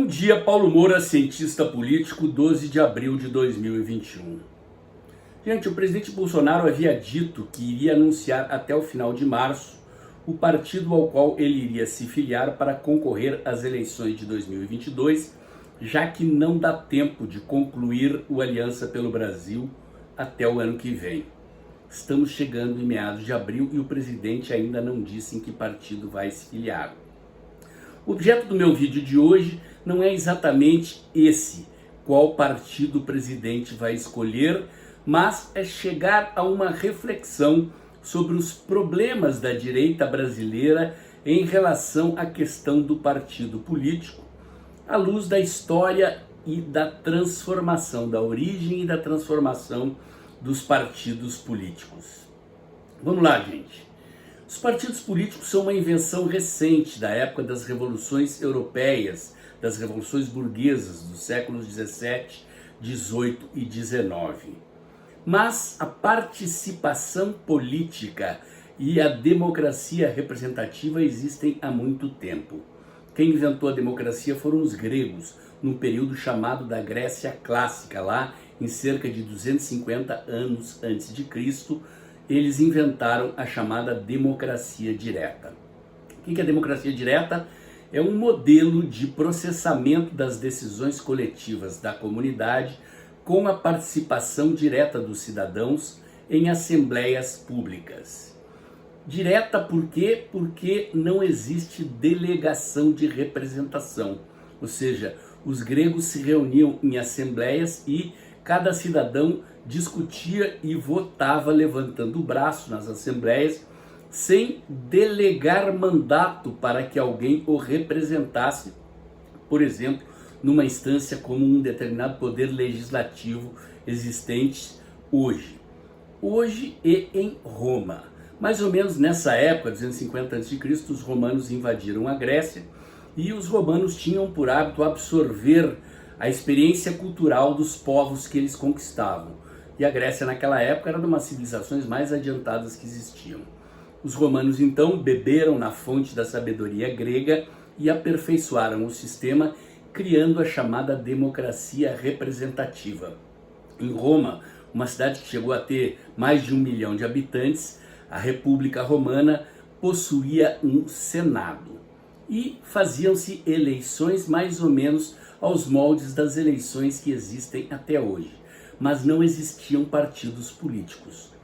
Bom dia, Paulo Moura, cientista político, 12 de abril de 2021. Gente, o presidente Bolsonaro havia dito que iria anunciar até o final de março o partido ao qual ele iria se filiar para concorrer às eleições de 2022, já que não dá tempo de concluir o Aliança pelo Brasil até o ano que vem. Estamos chegando em meados de abril e o presidente ainda não disse em que partido vai se filiar. O objeto do meu vídeo de hoje não é exatamente esse, qual partido o presidente vai escolher, mas é chegar a uma reflexão sobre os problemas da direita brasileira em relação à questão do partido político, à luz da história e da transformação, da origem e da transformação dos partidos políticos. Vamos lá, gente. Os partidos políticos são uma invenção recente da época das revoluções europeias, das revoluções burguesas dos séculos 17, 18 e 19. Mas a participação política e a democracia representativa existem há muito tempo. Quem inventou a democracia foram os gregos, num período chamado da Grécia Clássica, lá em cerca de 250 anos antes de Cristo, eles inventaram a chamada democracia direta. O que é democracia direta? É um modelo de processamento das decisões coletivas da comunidade com a participação direta dos cidadãos em assembleias públicas. Direta por quê? Porque não existe delegação de representação, ou seja, os gregos se reuniam em assembleias e cada cidadão discutia e votava levantando o braço nas assembleias, sem delegar mandato para que alguém o representasse, por exemplo, numa instância como um determinado poder legislativo existente hoje. Hoje e em Roma. Mais ou menos nessa época, 250 a.C., os romanos invadiram a Grécia e os romanos tinham por hábito absorver a experiência cultural dos povos que eles conquistavam. E a Grécia naquela época era uma das civilizações mais adiantadas que existiam. Os romanos então beberam na fonte da sabedoria grega e aperfeiçoaram o sistema, criando a chamada democracia representativa. Em Roma, uma cidade que chegou a ter mais de 1 milhão de habitantes, a República Romana possuía um Senado. E faziam-se eleições mais ou menos aos moldes das eleições que existem até hoje. Mas não existiam partidos políticos.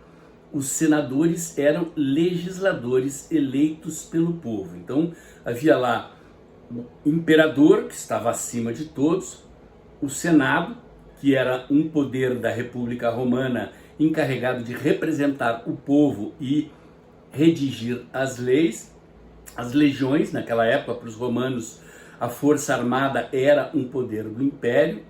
Os senadores eram legisladores eleitos pelo povo. Então havia lá o imperador, que estava acima de todos, o Senado, que era um poder da República Romana encarregado de representar o povo e redigir as leis, as legiões. Naquela época, para os romanos, a força armada era um poder do império,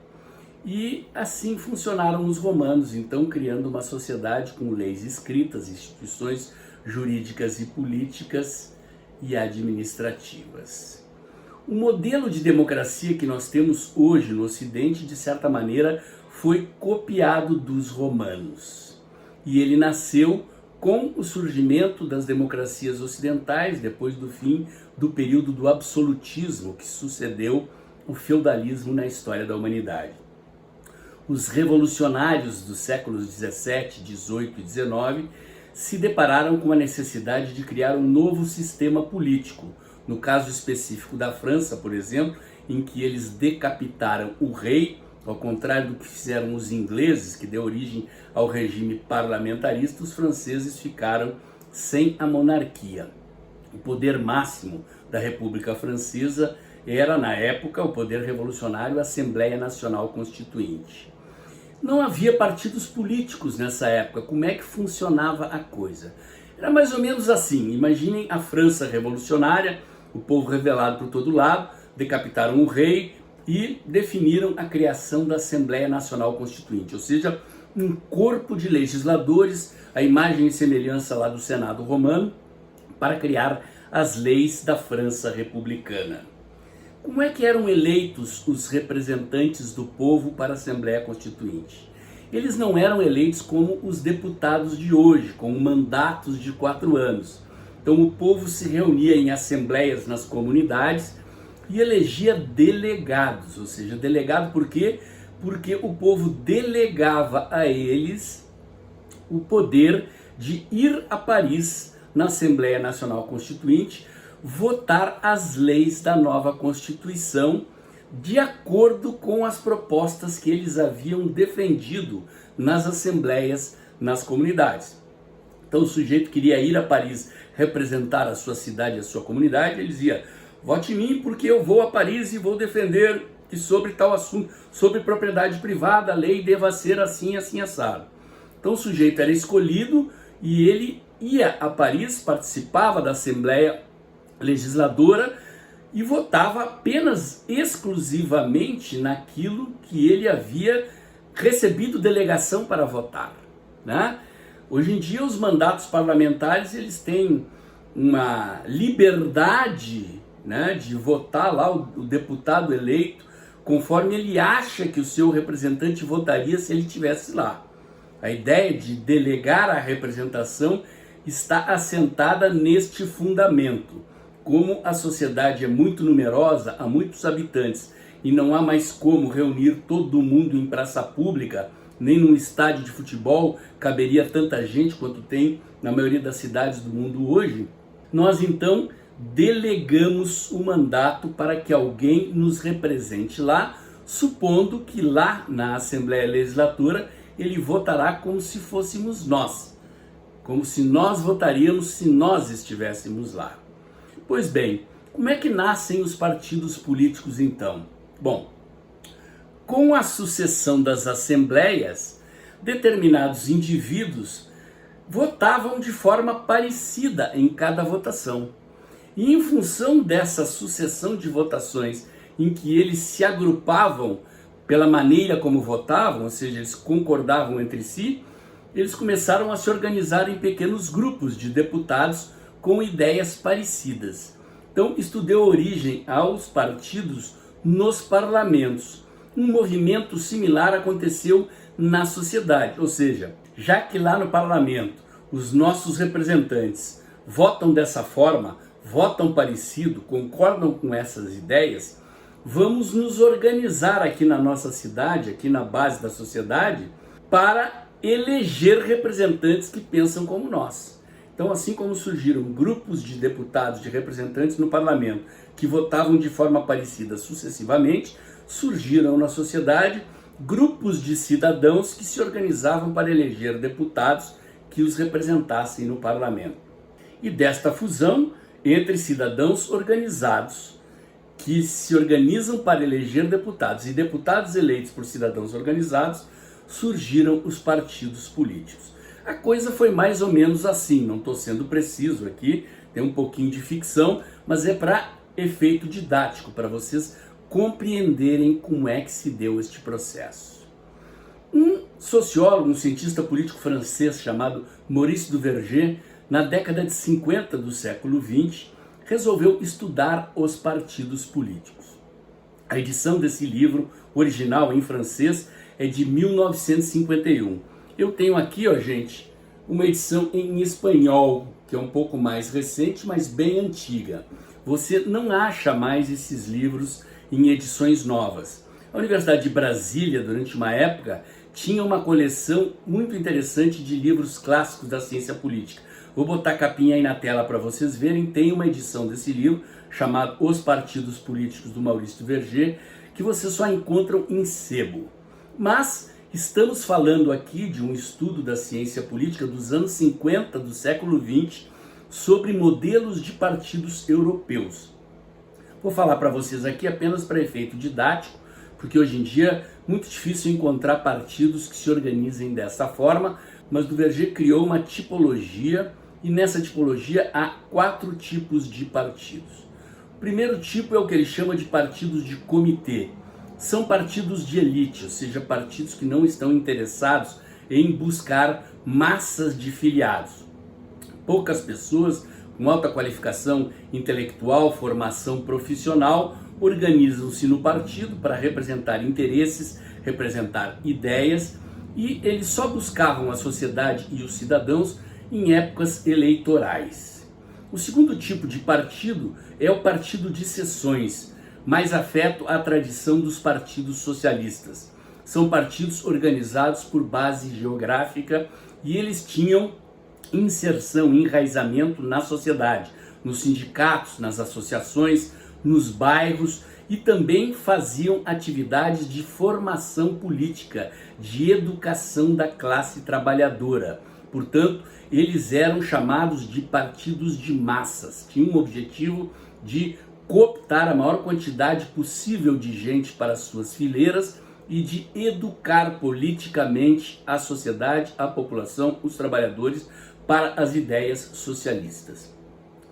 e assim funcionaram os romanos, então criando uma sociedade com leis escritas, instituições jurídicas e políticas e administrativas. O modelo de democracia que nós temos hoje no Ocidente, de certa maneira, foi copiado dos romanos. E ele nasceu com o surgimento das democracias ocidentais, depois do fim do período do absolutismo que sucedeu o feudalismo na história da humanidade. Os revolucionários dos séculos 17, 18 e 19 se depararam com a necessidade de criar um novo sistema político. No caso específico da França, por exemplo, em que eles decapitaram o rei, ao contrário do que fizeram os ingleses, que deu origem ao regime parlamentarista, os franceses ficaram sem a monarquia. O poder máximo da República Francesa era, na época, o poder revolucionário, a Assembleia Nacional Constituinte. Não havia partidos políticos nessa época. Como é que funcionava a coisa? Era mais ou menos assim. Imaginem a França revolucionária, o povo revelado por todo lado, decapitaram o rei e definiram a criação da Assembleia Nacional Constituinte, ou seja, um corpo de legisladores, a imagem e semelhança lá do Senado romano, para criar as leis da França republicana. Como é que eram eleitos os representantes do povo para a Assembleia Constituinte? Eles não eram eleitos como os deputados de hoje, com mandatos de 4 anos. Então o povo se reunia em assembleias nas comunidades e elegia delegados, ou seja, delegado por quê? Porque o povo delegava a eles o poder de ir a Paris, na Assembleia Nacional Constituinte, votar as leis da nova Constituição de acordo com as propostas que eles haviam defendido nas assembleias, nas comunidades. Então o sujeito queria ir a Paris representar a sua cidade, a sua comunidade, ele dizia: vote em mim porque eu vou a Paris e vou defender que sobre tal assunto, sobre propriedade privada, a lei deva ser assim, assim, assado. Então o sujeito era escolhido e ele ia a Paris, participava da Assembleia Legisladora e votava apenas exclusivamente naquilo que ele havia recebido delegação para votar, né? Hoje em dia os mandatos parlamentares eles têm uma liberdade, né, de votar lá o deputado eleito conforme ele acha que o seu representante votaria se ele estivesse lá. A ideia de delegar a representação está assentada neste fundamento. Como a sociedade é muito numerosa, há muitos habitantes e não há mais como reunir todo mundo em praça pública, nem num estádio de futebol caberia tanta gente quanto tem na maioria das cidades do mundo hoje, nós então delegamos o mandato para que alguém nos represente lá, supondo que lá na Assembleia Legislatura ele votará como se fôssemos nós, como se nós votaríamos se nós estivéssemos lá. Pois bem, como é que nascem os partidos políticos então? Bom, com a sucessão das assembleias, determinados indivíduos votavam de forma parecida em cada votação. E em função dessa sucessão de votações em que eles se agrupavam pela maneira como votavam, ou seja, eles concordavam entre si, eles começaram a se organizar em pequenos grupos de deputados com ideias parecidas. Então, isso deu origem aos partidos nos parlamentos. Um movimento similar aconteceu na sociedade, ou seja, já que lá no parlamento os nossos representantes votam dessa forma, votam parecido, concordam com essas ideias, vamos nos organizar aqui na nossa cidade, aqui na base da sociedade, para eleger representantes que pensam como nós. Então, assim como surgiram grupos de deputados, de representantes no parlamento, que votavam de forma parecida sucessivamente, surgiram na sociedade grupos de cidadãos que se organizavam para eleger deputados que os representassem no parlamento. E desta fusão entre cidadãos organizados, que se organizam para eleger deputados, e deputados eleitos por cidadãos organizados, surgiram os partidos políticos. A coisa foi mais ou menos assim, não estou sendo preciso aqui, tem um pouquinho de ficção, mas é para efeito didático, para vocês compreenderem como é que se deu este processo. Um sociólogo, um cientista político francês chamado Maurice Duverger, na década de 50 do século XX, resolveu estudar os partidos políticos. A edição desse livro, original em francês, é de 1951. Eu tenho aqui, ó, gente, uma edição em espanhol, que é um pouco mais recente, mas bem antiga. Você não acha mais esses livros em edições novas. A Universidade de Brasília, durante uma época, tinha uma coleção muito interessante de livros clássicos da ciência política. Vou botar a capinha aí na tela para vocês verem. Tem uma edição desse livro chamado Os Partidos Políticos, do Maurice Duverger, que vocês só encontram em sebo. Mas estamos falando aqui de um estudo da ciência política dos anos 50 do século XX sobre modelos de partidos europeus. Vou falar para vocês aqui apenas para efeito didático, porque hoje em dia é muito difícil encontrar partidos que se organizem dessa forma, mas Duverger criou uma tipologia e nessa tipologia há 4 tipos de partidos. O primeiro tipo é o que ele chama de partidos de comitê. São partidos de elite, ou seja, partidos que não estão interessados em buscar massas de filiados. Poucas pessoas com alta qualificação intelectual, formação profissional, organizam-se no partido para representar interesses, representar ideias, e eles só buscavam a sociedade e os cidadãos em épocas eleitorais. O segundo tipo de partido é o partido de seções. mais afeto à tradição dos partidos socialistas. São partidos organizados por base geográfica e eles tinham inserção, enraizamento na sociedade, nos sindicatos, nas associações, nos bairros, e também faziam atividades de formação política, de educação da classe trabalhadora. Portanto, eles eram chamados de partidos de massas, tinham o objetivo de cooptar a maior quantidade possível de gente para suas fileiras e de educar politicamente a sociedade, a população, os trabalhadores para as ideias socialistas.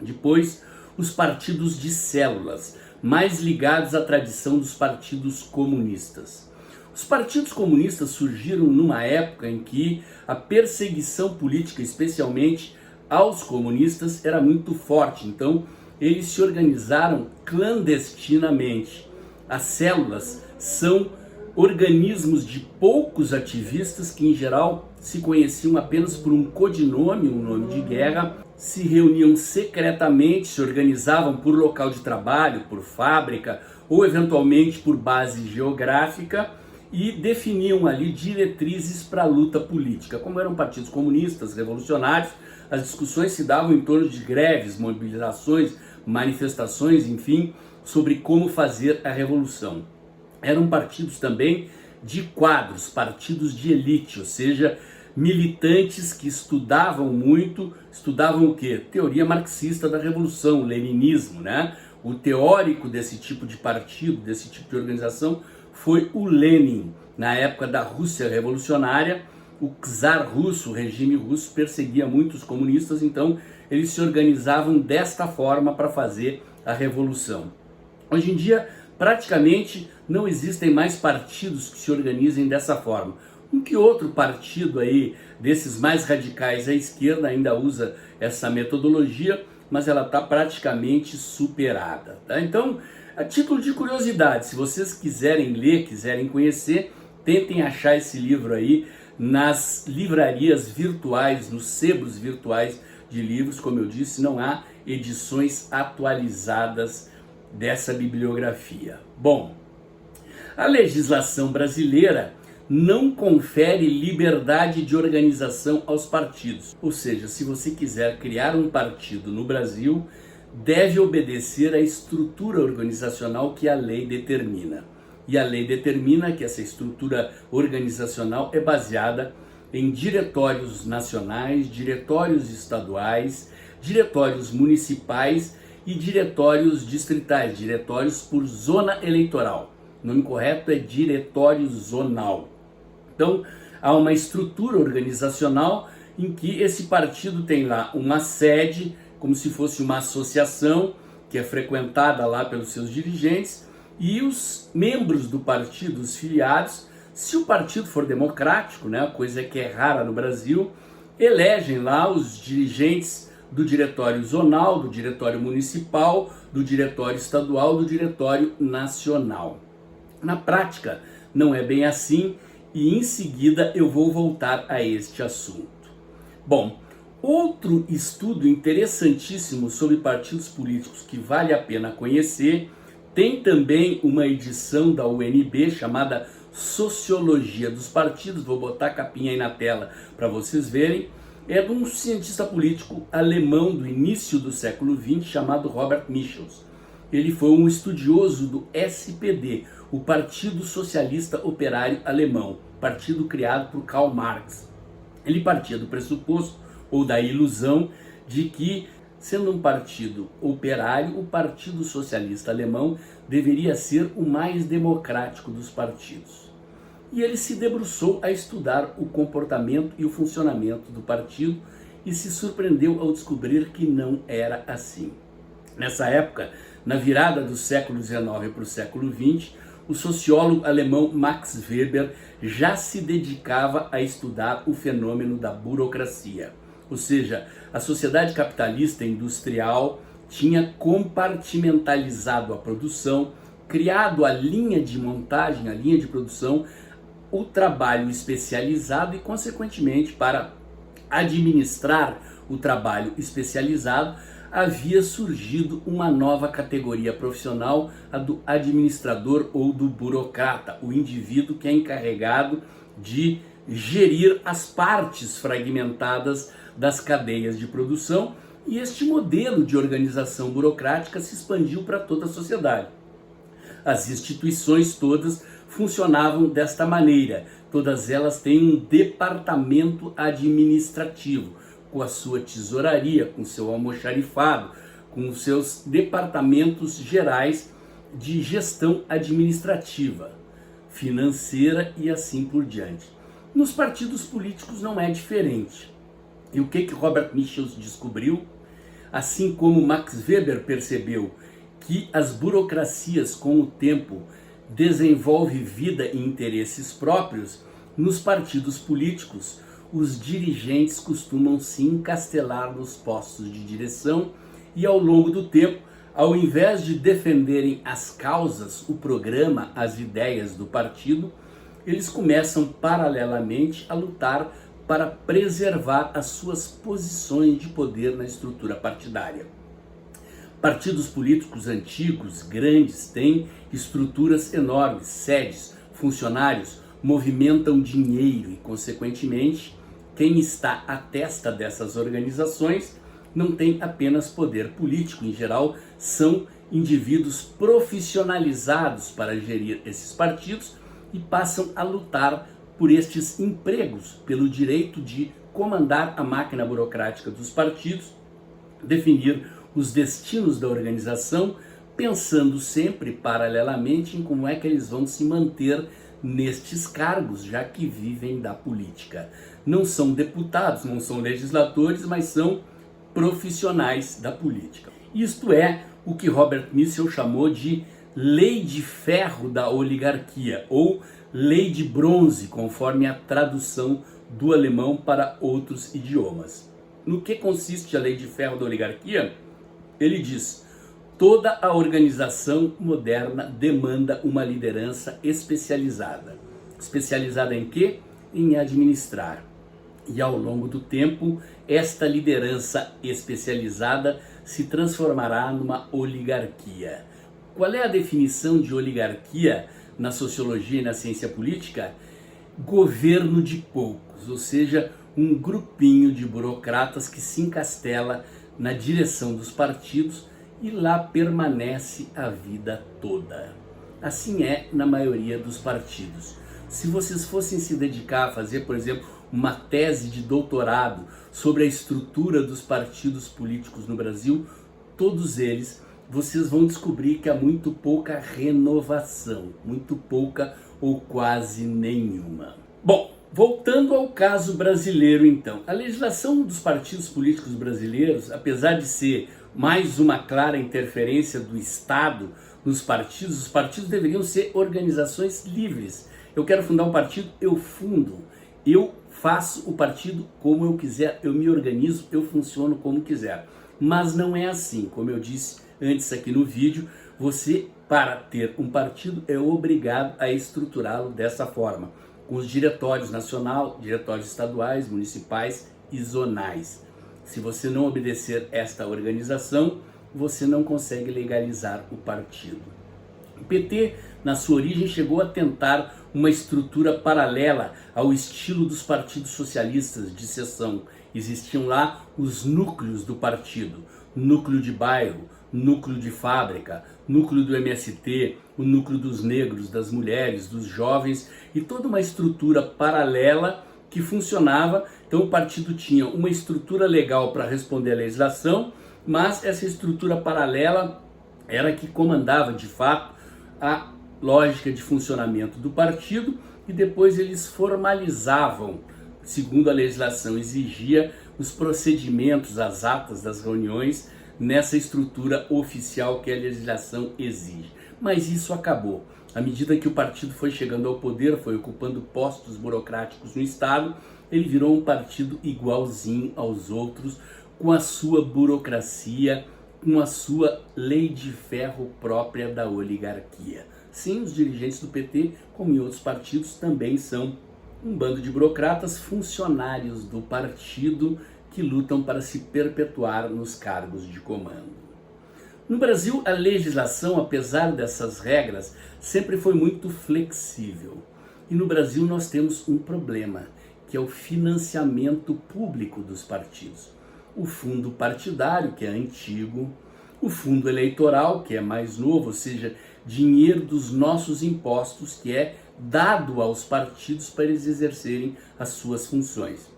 Depois, os partidos de células, mais ligados à tradição dos partidos comunistas. Os partidos comunistas surgiram numa época em que a perseguição política, especialmente aos comunistas, era muito forte. Então, eles se organizaram clandestinamente. As células são organismos de poucos ativistas que, em geral, se conheciam apenas por um codinome, um nome de guerra, se reuniam secretamente, se organizavam por local de trabalho, por fábrica ou eventualmente por base geográfica e definiam ali diretrizes para a luta política. Como eram partidos comunistas, revolucionários, as discussões se davam em torno de greves, mobilizações, manifestações, enfim, sobre como fazer a revolução. Eram partidos também de quadros, partidos de elite, ou seja, militantes que estudavam muito, estudavam o quê? Teoria marxista da revolução, o leninismo, né? O teórico desse tipo de partido, desse tipo de organização, foi o Lenin. Na época da Rússia revolucionária, o czar russo, o regime russo, perseguia muito os comunistas, então eles se organizavam desta forma para fazer a revolução. Hoje em dia, praticamente não existem mais partidos que se organizem dessa forma. Um que outro partido aí, desses mais radicais à esquerda, ainda usa essa metodologia, mas ela está praticamente superada. Tá? Então, a título de curiosidade, se vocês quiserem ler, quiserem conhecer, tentem achar esse livro aí nas livrarias virtuais, nos sebos virtuais de livros. Como eu disse, não há edições atualizadas dessa bibliografia. Bom, a legislação brasileira não confere liberdade de organização aos partidos. Ou seja, se você quiser criar um partido no Brasil, deve obedecer à estrutura organizacional que a lei determina. E a lei determina que essa estrutura organizacional é baseada em diretórios nacionais, diretórios estaduais, diretórios municipais e diretórios distritais, diretórios por zona eleitoral. O nome correto é diretório zonal. Então, há uma estrutura organizacional em que esse partido tem lá uma sede, como se fosse uma associação, que é frequentada lá pelos seus dirigentes, e os membros do partido, os filiados, se o partido for democrático, né, coisa que é rara no Brasil, elegem lá os dirigentes do diretório zonal, do diretório municipal, do diretório estadual, do diretório nacional. Na prática, não é bem assim, e em seguida eu vou voltar a este assunto. Bom, outro estudo interessantíssimo sobre partidos políticos que vale a pena conhecer, tem também uma edição da UNB chamada Sociologia dos Partidos, vou botar a capinha aí na tela para vocês verem, é de um cientista político alemão do início do século XX chamado Robert Michels. Ele foi um estudioso do SPD, o Partido Socialista Operário Alemão, partido criado por Karl Marx. Ele partia do pressuposto ou da ilusão de que, sendo um partido operário, o Partido Socialista Alemão deveria ser o mais democrático dos partidos. E ele se debruçou a estudar o comportamento e o funcionamento do partido e se surpreendeu ao descobrir que não era assim. Nessa época, na virada do século XIX para o século XX, o sociólogo alemão Max Weber já se dedicava a estudar o fenômeno da burocracia. Ou seja, a sociedade capitalista industrial tinha compartimentalizado a produção, criado a linha de montagem, a linha de produção, o trabalho especializado e, consequentemente, para administrar o trabalho especializado, havia surgido uma nova categoria profissional, a do administrador ou do burocrata, o indivíduo que é encarregado de gerir as partes fragmentadas das cadeias de produção, e este modelo de organização burocrática se expandiu para toda a sociedade. As instituições todas funcionavam desta maneira, todas elas têm um departamento administrativo, com a sua tesouraria, com seu almoxarifado, com os seus departamentos gerais de gestão administrativa, financeira e assim por diante. Nos partidos políticos não é diferente. E o que Robert Michels descobriu? Assim como Max Weber percebeu que as burocracias com o tempo desenvolvem vida e interesses próprios, nos partidos políticos os dirigentes costumam se encastelar nos postos de direção e ao longo do tempo, ao invés de defenderem as causas, o programa, as ideias do partido, eles começam paralelamente a lutar para preservar as suas posições de poder na estrutura partidária. Partidos políticos antigos, grandes, têm estruturas enormes, sedes, funcionários, movimentam dinheiro e, consequentemente, quem está à testa dessas organizações não tem apenas poder político, em geral, são indivíduos profissionalizados para gerir esses partidos e passam a lutar por estes empregos, pelo direito de comandar a máquina burocrática dos partidos, definir os destinos da organização, pensando sempre paralelamente em como é que eles vão se manter nestes cargos, já que vivem da política. Não são deputados, não são legisladores, mas são profissionais da política. Isto é o que Robert Michels chamou de lei de ferro da oligarquia, ou lei de bronze, conforme a tradução do alemão para outros idiomas. No que consiste a lei de ferro da oligarquia? Ele diz: toda a organização moderna demanda uma liderança especializada. Especializada em quê? Em administrar. E ao longo do tempo, esta liderança especializada se transformará numa oligarquia. Qual é a definição de oligarquia na sociologia e na ciência política? Governo de poucos, ou seja, um grupinho de burocratas que se encastela na direção dos partidos e lá permanece a vida toda. Assim é na maioria dos partidos. Se vocês fossem se dedicar a fazer, por exemplo, uma tese de doutorado sobre a estrutura dos partidos políticos no Brasil, todos eles, vocês vão descobrir que há muito pouca renovação, muito pouca ou quase nenhuma. Bom, voltando ao caso brasileiro então, a legislação dos partidos políticos brasileiros, apesar de ser mais uma clara interferência do Estado nos partidos, os partidos deveriam ser organizações livres. Eu quero fundar um partido, eu fundo, eu faço o partido como eu quiser, eu me organizo, eu funciono como quiser. Mas não é assim, como eu disse antes aqui no vídeo, você, para ter um partido, é obrigado a estruturá-lo dessa forma, com os diretórios nacional, diretórios estaduais, municipais e zonais. Se você não obedecer esta organização, você não consegue legalizar o partido. O PT, na sua origem, chegou a tentar uma estrutura paralela ao estilo dos partidos socialistas de seção. Existiam lá os núcleos do partido, núcleo de bairro, núcleo de fábrica, núcleo do MST, o núcleo dos negros, das mulheres, dos jovens e toda uma estrutura paralela que funcionava. Então o partido tinha uma estrutura legal para responder à legislação, mas essa estrutura paralela era que comandava de fato a lógica de funcionamento do partido, e depois eles formalizavam, segundo a legislação exigia, os procedimentos, as atas das reuniões nessa estrutura oficial que a legislação exige. Mas isso acabou. À medida que o partido foi chegando ao poder, foi ocupando postos burocráticos no Estado, ele virou um partido igualzinho aos outros, com a sua burocracia, com a sua lei de ferro própria da oligarquia. Sim, os dirigentes do PT, como em outros partidos, também são um bando de burocratas funcionários do partido que que lutam para se perpetuar nos cargos de comando. No Brasil, a legislação, apesar dessas regras, sempre foi muito flexível. E no Brasil nós temos um problema, que é o financiamento público dos partidos. O fundo partidário, que é antigo, o fundo eleitoral, que é mais novo, ou seja, dinheiro dos nossos impostos, que é dado aos partidos para eles exercerem as suas funções.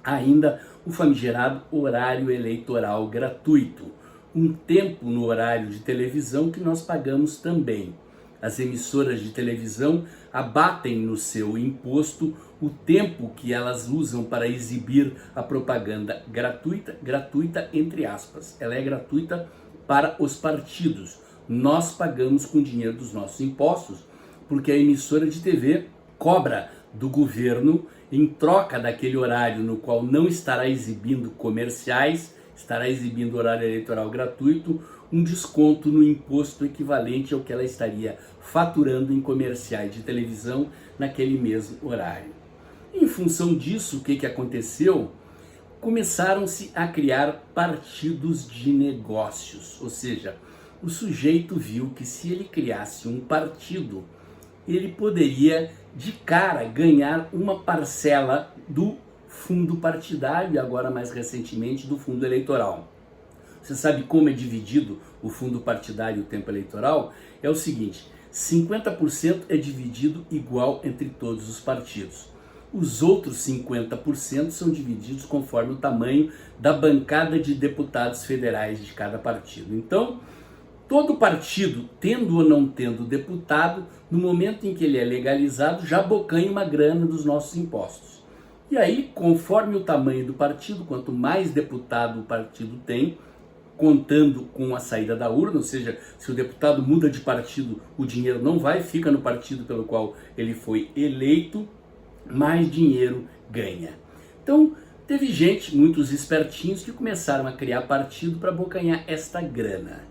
Ainda o famigerado horário eleitoral gratuito, um tempo no horário de televisão que nós pagamos também. As emissoras de televisão abatem no seu imposto o tempo que elas usam para exibir a propaganda gratuita entre aspas. Ela é gratuita para os partidos. Nós pagamos com dinheiro dos nossos impostos, porque a emissora de TV cobra do governo, em troca daquele horário no qual não estará exibindo comerciais, estará exibindo horário eleitoral gratuito, um desconto no imposto equivalente ao que ela estaria faturando em comerciais de televisão naquele mesmo horário. Em função disso, o que aconteceu? Começaram-se a criar partidos de negócios, ou seja, o sujeito viu que se ele criasse um partido, ele poderia de cara ganhar uma parcela do fundo partidário e agora mais recentemente do fundo eleitoral. Você sabe como é dividido o fundo partidário e o tempo eleitoral? É o seguinte, 50% é dividido igual entre todos os partidos. Os outros 50% são divididos conforme o tamanho da bancada de deputados federais de cada partido. Então, todo partido, tendo ou não tendo deputado, no momento em que ele é legalizado, já abocanha uma grana dos nossos impostos. E aí, conforme o tamanho do partido, quanto mais deputado o partido tem, contando com a saída da urna, ou seja, se o deputado muda de partido, o dinheiro não vai, fica no partido pelo qual ele foi eleito, mais dinheiro ganha. Então, teve gente, muitos espertinhos, que começaram a criar partido para abocanhar esta grana.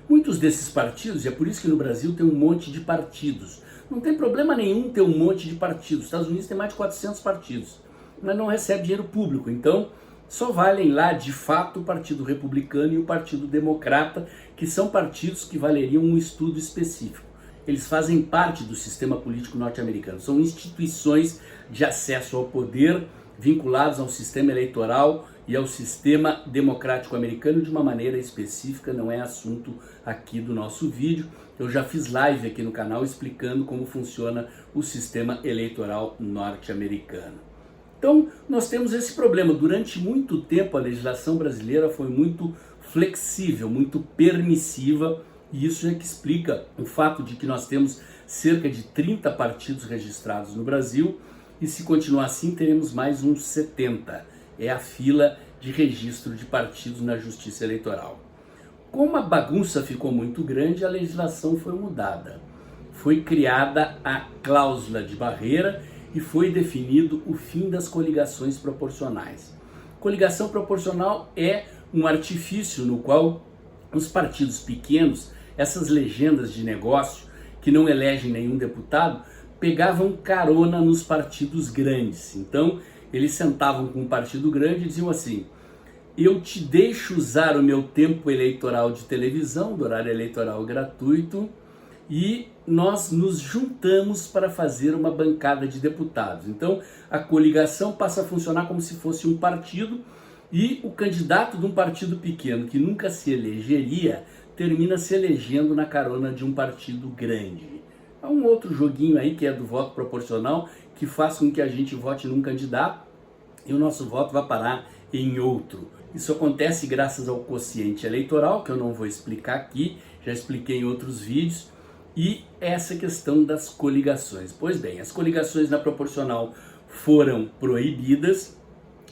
Muitos desses partidos, e é por isso que no Brasil tem um monte de partidos, não tem problema nenhum ter um monte de partidos. Os Estados Unidos tem mais de 400 partidos, mas não recebe dinheiro público, então só valem lá de fato o Partido Republicano e o Partido Democrata, que são partidos que valeriam um estudo específico. Eles fazem parte do sistema político norte-americano, são instituições de acesso ao poder vinculados ao sistema eleitoral e ao sistema democrático americano de uma maneira específica, não é assunto aqui do nosso vídeo. Eu já fiz live aqui no canal explicando como funciona o sistema eleitoral norte-americano. Então, nós temos esse problema. Durante muito tempo, a legislação brasileira foi muito flexível, muito permissiva, e isso é que explica o fato de que nós temos cerca de 30 partidos registrados no Brasil, e se continuar assim, teremos mais uns 70. É a fila de registro de partidos na Justiça Eleitoral. Como a bagunça ficou muito grande, a legislação foi mudada. Foi criada a cláusula de barreira e foi definido o fim das coligações proporcionais. Coligação proporcional é um artifício no qual os partidos pequenos, essas legendas de negócio que não elegem nenhum deputado, pegavam carona nos partidos grandes. Então, eles sentavam com um partido grande e diziam assim: eu te deixo usar o meu tempo eleitoral de televisão, do horário eleitoral gratuito, e nós nos juntamos para fazer uma bancada de deputados. Então, a coligação passa a funcionar como se fosse um partido, e o candidato de um partido pequeno, que nunca se elegeria, termina se elegendo na carona de um partido grande. Há um outro joguinho aí, que é do voto proporcional, que faz com que a gente vote num candidato e o nosso voto vai parar em outro. Isso acontece graças ao quociente eleitoral, que eu não vou explicar aqui, já expliquei em outros vídeos, e essa questão das coligações. Pois bem, as coligações na proporcional foram proibidas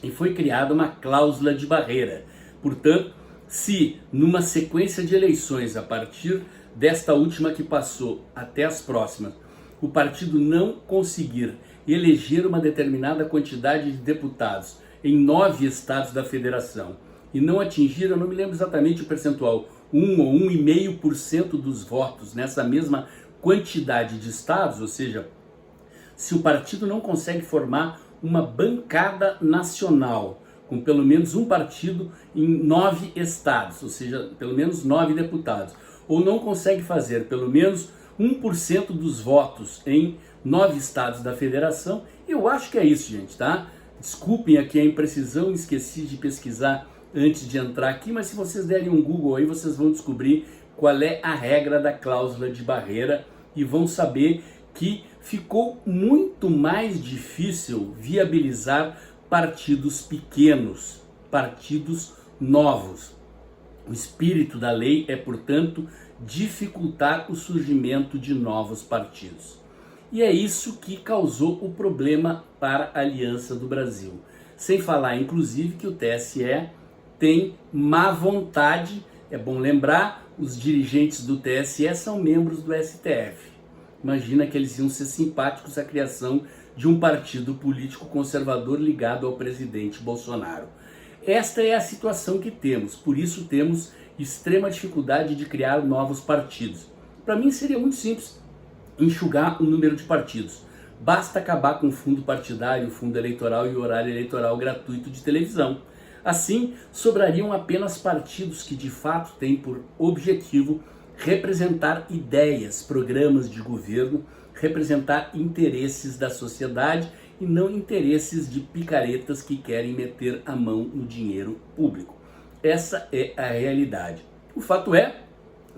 e foi criada uma cláusula de barreira. Portanto, se numa sequência de eleições, a partir desta última que passou até as próximas, o partido não conseguir eleger uma determinada quantidade de deputados em 9 estados da federação e não atingir, eu não me lembro exatamente o percentual, 1 ou 1,5% dos votos nessa mesma quantidade de estados, ou seja, se o partido não consegue formar uma bancada nacional com pelo menos um partido em 9 estados, ou seja, pelo menos 9 deputados, ou não consegue fazer pelo menos 1% dos votos em 9 estados da federação, eu acho que é isso, gente, tá? Desculpem aqui a imprecisão, esqueci de pesquisar antes de entrar aqui, mas se vocês derem um Google aí, vocês vão descobrir qual é a regra da cláusula de barreira e vão saber que ficou muito mais difícil viabilizar partidos pequenos, partidos novos. O espírito da lei é, portanto, dificultar o surgimento de novos partidos. E é isso que causou o problema para a Aliança do Brasil. Sem falar, inclusive, que o TSE tem má vontade. É bom lembrar, os dirigentes do TSE são membros do STF. Imagina que eles iam ser simpáticos à criação de um partido político conservador ligado ao presidente Bolsonaro. Esta é a situação que temos, por isso temos extrema dificuldade de criar novos partidos. Para mim seria muito simples enxugar o número de partidos. Basta acabar com o fundo partidário, o fundo eleitoral e o horário eleitoral gratuito de televisão. Assim, sobrariam apenas partidos que de fato têm por objetivo representar ideias, programas de governo, representar interesses da sociedade e não interesses de picaretas que querem meter a mão no dinheiro público. Essa é a realidade. O fato é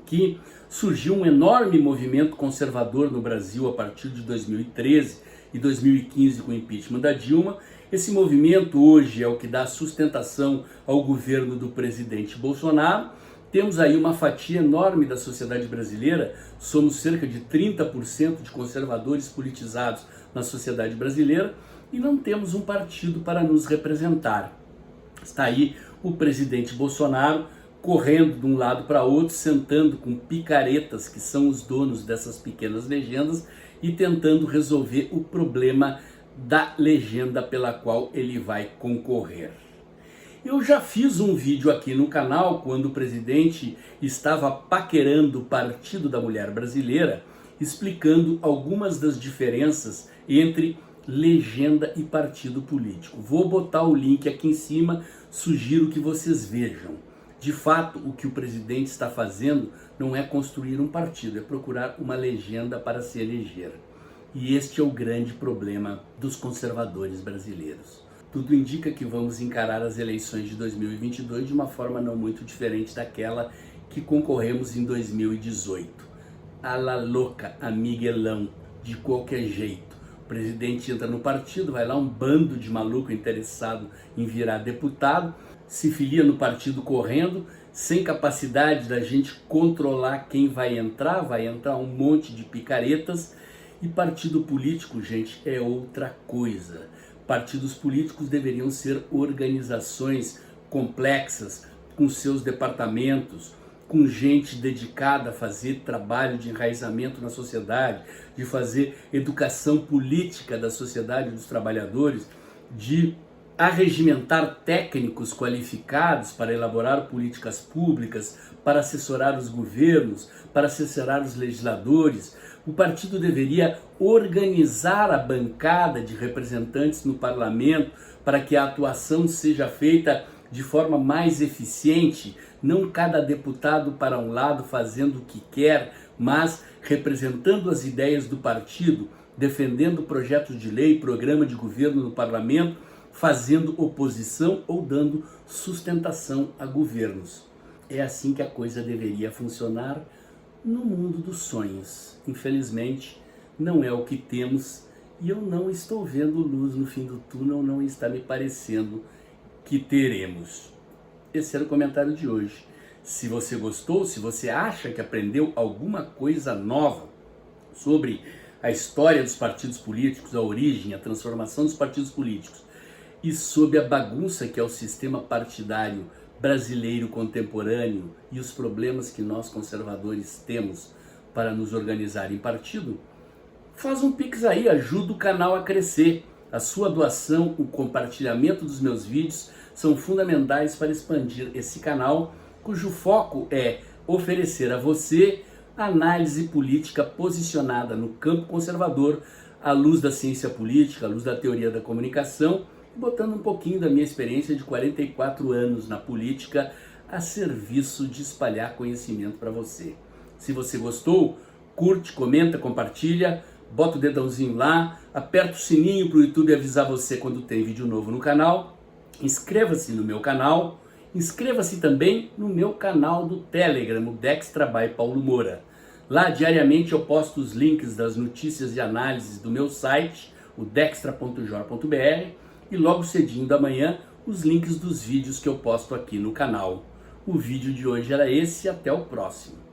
que surgiu um enorme movimento conservador no Brasil a partir de 2013 e 2015 com o impeachment da Dilma. Esse movimento hoje é o que dá sustentação ao governo do presidente Bolsonaro. Temos aí uma fatia enorme da sociedade brasileira, somos cerca de 30% de conservadores politizados na sociedade brasileira e não temos um partido para nos representar. Está aí o presidente Bolsonaro correndo de um lado para outro, sentando com picaretas que são os donos dessas pequenas legendas e tentando resolver o problema da legenda pela qual ele vai concorrer. Eu já fiz um vídeo aqui no canal quando o presidente estava paquerando o Partido da Mulher Brasileira, explicando algumas das diferenças entre legenda e partido político. Vou botar o link aqui em cima, sugiro que vocês vejam. De fato, o que o presidente está fazendo não é construir um partido, é procurar uma legenda para se eleger. E este é o grande problema dos conservadores brasileiros. Tudo indica que vamos encarar as eleições de 2022 de uma forma não muito diferente daquela que concorremos em 2018. A la louca, a Miguelão, de qualquer jeito. O presidente entra no partido, vai lá um bando de maluco interessado em virar deputado, se filia no partido correndo, sem capacidade da gente controlar quem vai entrar um monte de picaretas. E partido político, gente, é outra coisa. Partidos políticos deveriam ser organizações complexas, com seus departamentos, com gente dedicada a fazer trabalho de enraizamento na sociedade, de fazer educação política da sociedade dos trabalhadores, de arregimentar técnicos qualificados para elaborar políticas públicas, para assessorar os governos, para assessorar os legisladores. O partido deveria organizar a bancada de representantes no parlamento para que a atuação seja feita de forma mais eficiente, não cada deputado para um lado fazendo o que quer, mas representando as ideias do partido, defendendo projetos de lei, programa de governo no parlamento, fazendo oposição ou dando sustentação a governos. É assim que a coisa deveria funcionar no mundo dos sonhos. Infelizmente, não é o que temos e eu não estou vendo luz no fim do túnel, não está me parecendo que teremos. Esse era o comentário de hoje. Se você gostou, se você acha que aprendeu alguma coisa nova sobre a história dos partidos políticos, a origem, a transformação dos partidos políticos e sobre a bagunça que é o sistema partidário brasileiro contemporâneo e os problemas que nós conservadores temos para nos organizar em partido, faz um pix aí, ajuda o canal a crescer. A sua doação, o compartilhamento dos meus vídeos são fundamentais para expandir esse canal, cujo foco é oferecer a você análise política posicionada no campo conservador, à luz da ciência política, à luz da teoria da comunicação e botando um pouquinho da minha experiência de 44 anos na política a serviço de espalhar conhecimento para você. Se você gostou, curte, comenta, compartilha, bota o dedãozinho lá, aperta o sininho para o YouTube avisar você quando tem vídeo novo no canal, inscreva-se no meu canal, inscreva-se também no meu canal do Telegram, o Dextra by Paulo Moura. Lá diariamente eu posto os links das notícias e análises do meu site, o dextra.jor.br, e logo cedinho da manhã os links dos vídeos que eu posto aqui no canal. O vídeo de hoje era esse, até o próximo.